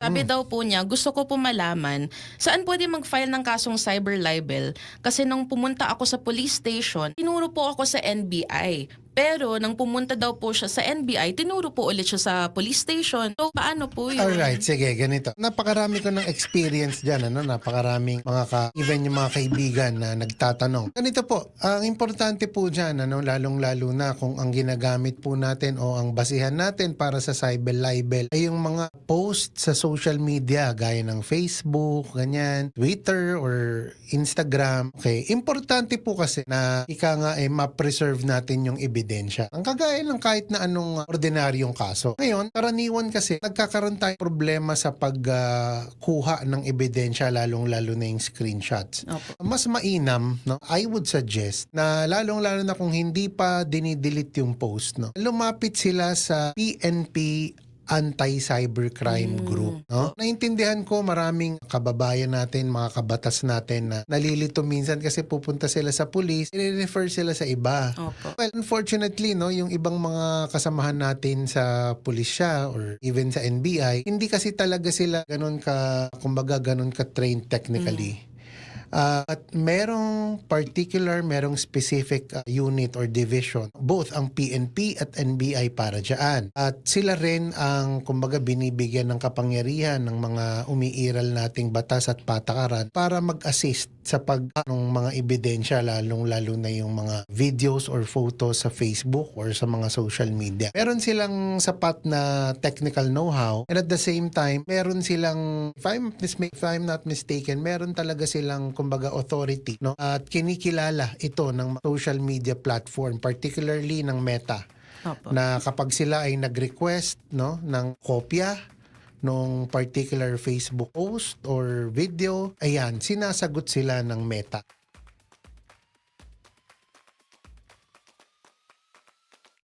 Sabi daw po niya, gusto ko po malaman saan pwede mag-file ng kasong cyber libel kasi nung pumunta ako sa police station, tinuro po ako sa NBI. Pero nang pumunta daw po siya sa NBI, tinuro po ulit siya sa police station. So paano po yun? Alright, sige, ganito. Napakarami ko ng experience dyan, napakaraming even yung mga kaibigan na nagtatanong. Ganito po, ang importante po dyan, lalong-lalo na kung ang ginagamit po natin o ang basihan natin para sa cyber libel ay yung mga post sa social media, gaya ng Facebook, ganyan, Twitter, or Instagram. Okay, importante po kasi na ma-preserve natin yung ebidensya. Ang kagaya ng kahit na anong ordinaryong kaso. Ngayon, karaniwan kasi nagkakaroon tayong problema sa pagkuha ng ebidensya, lalong-lalo na yung screenshots. Opo. Mas mainam, I would suggest na lalong-lalo na kung hindi pa dinidelete yung post, lumapit sila sa PNP Anti-Cybercrime Group. Naintindihan ko maraming kababayan natin, mga kabatas natin na nalilito minsan kasi pupunta sila sa police, i-refer sila sa iba. Opo. Well, unfortunately, yung ibang mga kasamahan natin sa pulisya or even sa NBI, hindi kasi talaga sila ganun ka-trained technically. At merong specific unit or division, both ang PNP at NBI para dyan. At sila rin ang binibigyan ng kapangyarihan ng mga umiiral nating batas at patakaran para mag-assist sa ng mga ebidensya, lalong-lalo na yung mga videos or photos sa Facebook or sa mga social media. Meron silang sapat na technical know-how, and at the same time, meron silang, if I'm not mistaken, meron talaga silang authority, at kinikilala ito ng social media platform, particularly ng Meta. Opo. Na kapag sila ay nag-request ng kopya nung particular Facebook post or video, ayan, sinasagot sila ng Meta.